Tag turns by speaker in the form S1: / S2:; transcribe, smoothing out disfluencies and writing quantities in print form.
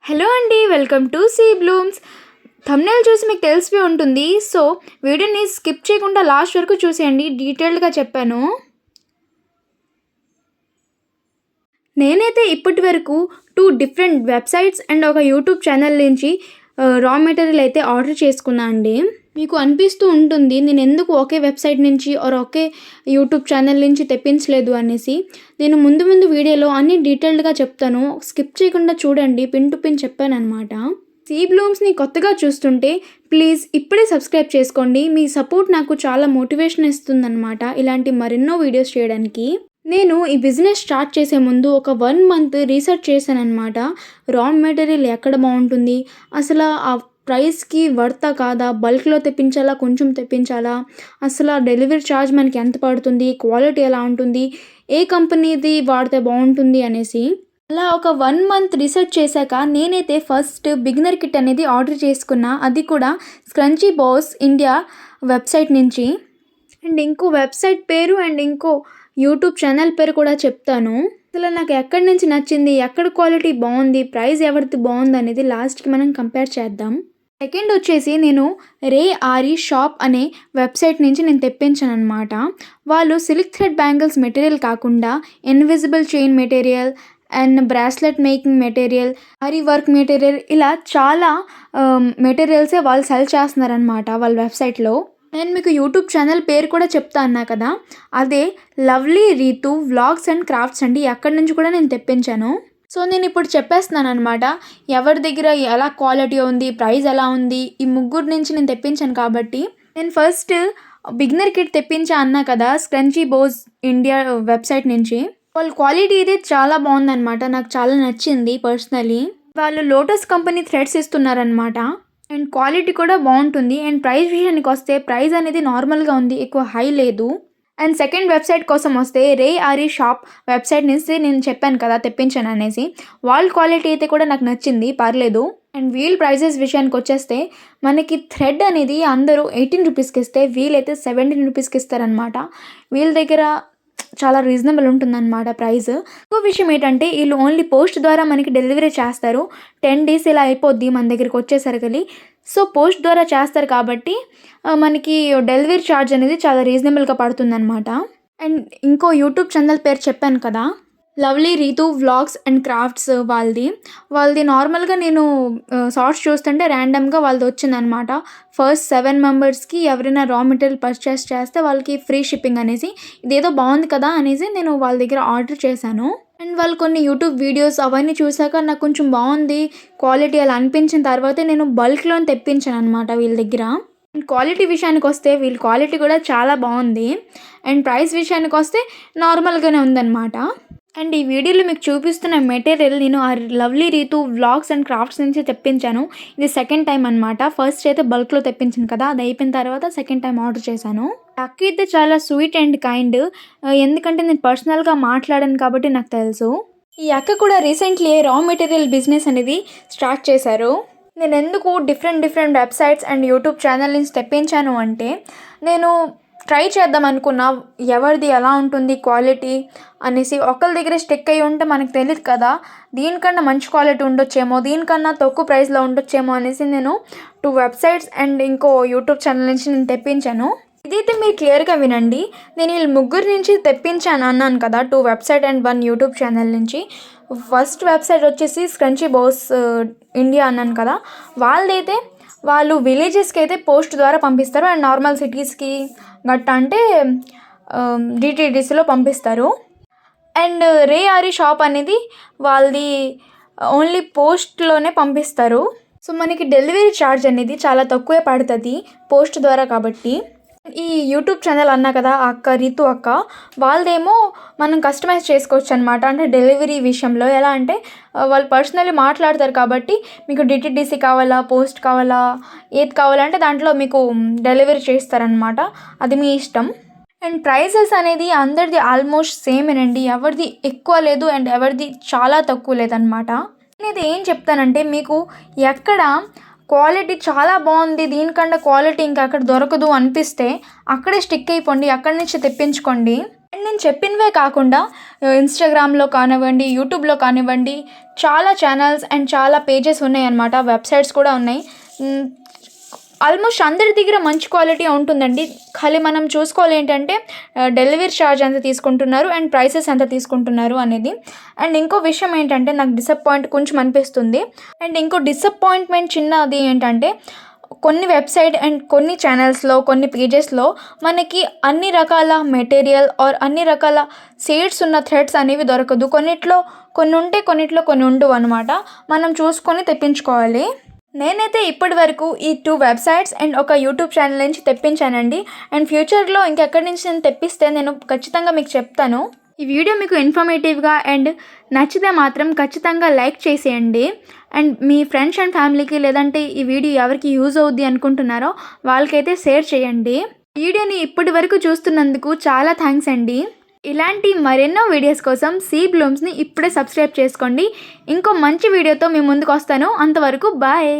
S1: Hello అండి, welcome to Sea Blooms. Thumbnail చూసి మీకు తెలిసిపోయి ఉంటుంది. సో వీడియోని స్కిప్ చేయకుండా లాస్ట్ వరకు చూసేయండి. డీటెయిల్డ్గా చెప్పాను. నేనైతే ఇప్పటి వరకు 2 డిఫరెంట్ వెబ్సైట్స్ అండ్ ఒక యూట్యూబ్ ఛానల్ నుంచి రా మెటీరియల్ అయితే ఆర్డర్ చేసుకున్నా అండి. మీకు అనిపిస్తూ ఉంటుంది నేను ఎందుకు ఒకే వెబ్సైట్ నుంచి ఒకే యూట్యూబ్ ఛానల్ నుంచి తెప్పించలేదు అనేసి. నేను ముందు వీడియోలో అన్ని డీటెయిల్డ్గా చెప్తాను. స్కిప్ చేయకుండా చూడండి. పిన్ టు పిన్ చెప్పానమాట. సీ బ్లూమ్స్ని కొత్తగా చూస్తుంటే ప్లీజ్ ఇప్పుడే సబ్స్క్రైబ్ చేసుకోండి. మీ సపోర్ట్ నాకు చాలా మోటివేషన్ ఇస్తుందన్నమాట ఇలాంటి మరెన్నో వీడియోస్ చేయడానికి. నేను ఈ బిజినెస్ స్టార్ట్ చేసే ముందు ఒక 1 మంత్ రీసెర్చ్ చేశాను అనమాట. రా మెటీరియల్ ఎక్కడ బాగుంటుంది, అసలు ఆ ప్రైస్కి వర్తా కాదా, బల్క్లో తెప్పించాలా కొంచెం తెప్పించాలా, అసలు డెలివరీ ఛార్జ్ మనకి ఎంత పడుతుంది, క్వాలిటీ ఎలా ఉంటుంది, ఏ కంపెనీది వాడితే బాగుంటుంది అనేసి. అలా ఒక 1 మంత్ రీసెర్చ్ చేశాక నేనైతే ఫస్ట్ బిగినర్ కిట్ అనేది ఆర్డర్ చేసుకున్నా. అది కూడా స్క్రంచీ బాస్ ఇండియా వెబ్సైట్ నుంచి. అండ్ ఇంకో వెబ్సైట్ పేరు అండ్ ఇంకో యూట్యూబ్ ఛానల్ పేరు కూడా చెప్తాను. అసలు నాకు ఎక్కడి నుంచి నచ్చింది, ఎక్కడ క్వాలిటీ బాగుంది, ప్రైస్ ఎవరిది బాగుంది అనేది లాస్ట్కి మనం కంపేర్ చేద్దాం. సెకండ్ వచ్చేసి నేను రే ఆరి షాప్ అనే వెబ్సైట్ నుంచి నేను తెప్పించాను అనమాట. వాళ్ళు సిల్క్ థ్రెడ్ బ్యాంగిల్స్ మెటీరియల్ కాకుండా invisible chain material and bracelet making material, aari work material, ఇలా చాలా మెటీరియల్సే వాళ్ళు సెల్ చేస్తున్నారనమాట వాళ్ళ వెబ్సైట్లో. నేను మీకు యూట్యూబ్ ఛానల్ పేరు కూడా చెప్తా అన్నా కదా, అదే Lovely Ritu Vlogs and Crafts అండి. అక్కడి నుంచి కూడా నేను తెప్పించాను. సో నేను ఇప్పుడు చెప్పేస్తున్నాను అనమాట ఎవరి దగ్గర ఎలా క్వాలిటీ ఉంది, ప్రైస్ ఎలా ఉంది. ఈ ముగ్గురు నుంచి నేను తెప్పించాను కాబట్టి నేను ఫస్ట్ బిగినర్ కిట్ తెప్పించా అన్నా కదా స్క్రంచీ బోస్ ఇండియా వెబ్సైట్ నుంచి. వాళ్ళ క్వాలిటీ అయితే చాలా బాగుందన్నమాట. నాకు చాలా నచ్చింది పర్సనలీ. వాళ్ళు లోటస్ కంపెనీ థ్రెడ్స్ ఇస్తున్నారనమాట. అండ్ క్వాలిటీ కూడా బాగుంటుంది. అండ్ ప్రైస్ విషయానికి వస్తే ప్రైస్ అనేది నార్మల్గా ఉంది, ఎక్కువ హై లేదు. అండ్ సెకండ్ వెబ్సైట్ కోసం వస్తే రే ఆరి షాప్ వెబ్సైట్ నుంచి నేను చెప్పాను కదా తెప్పించాను అనేసి. వాళ్ళ క్వాలిటీ అయితే కూడా నాకు నచ్చింది, పర్లేదు. అండ్ వీల్ ప్రైజెస్ విషయానికి వచ్చేస్తే మనకి థ్రెడ్ అనేది అందరూ 18 రూపీస్కి ఇస్తే వీలైతే 17 రూపీస్కి ఇస్తారనమాట. వీళ్ళ దగ్గర చాలా రీజనబుల్ ఉంటుందన్నమాట ప్రైస్. ఇంకో విషయం ఏంటంటే వీళ్ళు ఓన్లీ పోస్ట్ ద్వారా మనకి డెలివరీ చేస్తారు. 10 days ఇలా అయిపోద్ది మన దగ్గరికి వచ్చేసరికి. సో పోస్ట్ ద్వారా చేస్తారు కాబట్టి మనకి డెలివరీ ఛార్జ్ అనేది చాలా రీజనబుల్గా పడుతుందన్నమాట. అండ్ ఇంకో యూట్యూబ్ ఛానల్ పేరు చెప్పాను కదా Lovely Ritu Vlogs and Crafts, వాళ్ళది నార్మల్గా నేను షార్ట్స్ చూస్తుంటే ర్యాండమ్గా వాళ్ళది వచ్చిందనమాట. ఫస్ట్ 7 మెంబర్స్కి ఎవరైనా రా మెటీరియల్ పర్చేస్ చేస్తే వాళ్ళకి ఫ్రీ షిప్పింగ్ అనేసి. ఇదేదో బాగుంది కదా అనేసి నేను వాళ్ళ దగ్గర ఆర్డర్ చేశాను. అండ్ వాళ్ళు కొన్ని యూట్యూబ్ వీడియోస్ అవన్నీ చూసాక నాకు కొంచెం బాగుంది క్వాలిటీ అలా అనిపించిన తర్వాతే నేను బల్క్లో తెప్పించాను అనమాట వీళ్ళ దగ్గర. అండ్ క్వాలిటీ విషయానికి వస్తే వీళ్ళ క్వాలిటీ కూడా చాలా బాగుంది. అండ్ ప్రైస్ విషయానికి వస్తే నార్మల్గానే ఉందన్నమాట. అండ్ ఈ వీడియోలో మీకు చూపిస్తున్న మెటీరియల్ నేను ఆ Lovely Ritu Vlogs and Crafts నుంచి తెప్పించాను. ఇది సెకండ్ టైం అనమాట. ఫస్ట్ అయితే బల్క్లో తెప్పించాను కదా, అది అయిపోయిన తర్వాత సెకండ్ టైం ఆర్డర్ చేశాను. అక్క అయితే చాలా స్వీట్ అండ్ కైండ్. ఎందుకంటే నేను పర్సనల్గా మాట్లాడాను కాబట్టి నాకు తెలుసు. ఈ అక్క కూడా రీసెంట్లీ రా మెటీరియల్ బిజినెస్ అనేది స్టార్ట్ చేశారు. నేను ఎందుకు different websites and YouTube channel నుంచి తెప్పించాను అంటే నేను ట్రై చేద్దాం అనుకున్నా ఎవరిది ఎలా ఉంటుంది క్వాలిటీ అనేసి. ఒకరి దగ్గర స్టిక్ అయ్యి ఉంటే మనకు తెలియదు కదా, దీనికన్నా మంచి క్వాలిటీ ఉండొచ్చేమో, దీనికన్నా తక్కువ ప్రైస్లో ఉండొచ్చేమో అనేసి నేను 2 వెబ్సైట్స్ అండ్ ఇంకో యూట్యూబ్ ఛానల్ నుంచి నేను తెప్పించాను. ఇదైతే మీరు క్లియర్గా వినండి. నేను వీళ్ళు ముగ్గురు నుంచి తెప్పించాను అన్నాను కదా, 2 వెబ్సైట్ అండ్ 1 యూట్యూబ్ ఛానల్ నుంచి. ఫస్ట్ వెబ్సైట్ వచ్చేసి స్క్రంచీ బాస్ ఇండియా అన్నాను కదా, వాళ్ళదైతే వాళ్ళు విలేజెస్కి అయితే పోస్ట్ ద్వారా పంపిస్తారు. అండ్ నార్మల్ సిటీస్కి గట్టా అంటే డిటీడీసీలో పంపిస్తారు. అండ్ రే ఆరి షాప్ అనేది వాళ్ళది ఓన్లీ పోస్ట్లోనే పంపిస్తారు. సో మనకి డెలివరీ ఛార్జ్ అనేది చాలా తక్కువే పడుతుంది పోస్ట్ ద్వారా కాబట్టి. ఈ యూట్యూబ్ ఛానల్ అన్నా కదా ఆ అక్క రీతు అక్క, వాళ్ళదేమో మనం కస్టమైజ్ చేసుకోవచ్చు అనమాట. అంటే డెలివరీ విషయంలో ఎలా అంటే వాళ్ళు పర్సనల్లీ మాట్లాడతారు కాబట్టి మీకు డిటీడీసీ కావాలా, పోస్ట్ కావాలా, ఏది కావాలంటే దాంట్లో మీకు డెలివరీ చేస్తారనమాట. అది మీ ఇష్టం. అండ్ ప్రైసెస్ అనేది అందరిది ఆల్మోస్ట్ సేమేనండి, ఎవరిది ఎక్కువ లేదు అండ్ ఎవరిది చాలా తక్కువ లేదనమాట. నేనైతే ఏం చెప్తానంటే మీకు ఎక్కడ క్వాలిటీ చాలా బాగుంది, దీనికన్నా క్వాలిటీ ఇంకా అక్కడ దొరకదు అనిపిస్తే అక్కడే స్టిక్ అయిపోండి, అక్కడి నుంచి తెప్పించుకోండి. అండ్ నేను చెప్పినవే కాకుండా ఇన్స్టాగ్రామ్లో కానివ్వండి, యూట్యూబ్లో కానివ్వండి, చాలా ఛానల్స్ అండ్ చాలా పేజెస్ ఉన్నాయన్నమాట, వెబ్సైట్స్ కూడా ఉన్నాయి. ఆల్మోస్ట్ అందరి దగ్గర మంచి క్వాలిటీ ఉంటుందండి. ఖాళీ మనం చూసుకోవాలి ఏంటంటే డెలివరీ ఛార్జ్ ఎంత తీసుకుంటున్నారు అండ్ ప్రైసెస్ ఎంత తీసుకుంటున్నారు అనేది. అండ్ ఇంకో విషయం ఏంటంటే నాకు కొంచెం అనిపిస్తుంది. అండ్ ఇంకో డిసప్పాయింట్మెంట్ చిన్నది ఏంటంటే కొన్ని వెబ్సైట్ అండ్ కొన్ని ఛానల్స్లో, కొన్ని పేజెస్లో మనకి అన్ని రకాల మెటీరియల్ ఆర్ అన్ని రకాల షేడ్స్ ఉన్న థ్రెడ్స్ అనేవి దొరకదు. కొన్నిట్లో కొన్ని ఉంటే, కొన్నిట్లో కొన్ని ఉండవు అనమాట. మనం చూసుకొని తెప్పించుకోవాలి. నేనైతే ఇప్పటి వరకు ఈ 2 వెబ్సైట్స్ అండ్ ఒక యూట్యూబ్ ఛానల్ నుంచి తెప్పించానండి. అండ్ ఫ్యూచర్లో ఇంకెక్కడి నుంచి నేను తెప్పిస్తే నేను ఖచ్చితంగా మీకు చెప్తాను. ఈ వీడియో మీకు ఇన్ఫర్మేటివ్గా అండ్ నచ్చితే మాత్రం ఖచ్చితంగా లైక్ చేసేయండి. అండ్ మీ ఫ్రెండ్స్ అండ్ ఫ్యామిలీకి, లేదంటే ఈ వీడియో ఎవరికి యూజ్ అవుద్ది అనుకుంటున్నారో వాళ్ళకైతే షేర్ చేయండి. వీడియోని ఇప్పటి వరకు చూస్తున్నందుకు చాలా థ్యాంక్స్ అండి. ఇలాంటి మరెన్నో వీడియోస్ కోసం సీ బ్లూమ్స్ని ఇప్పుడే సబ్స్క్రైబ్ చేసుకోండి. ఇంకో మంచి వీడియోతో మీ ముందుకు వస్తాను. అంతవరకు బాయ్.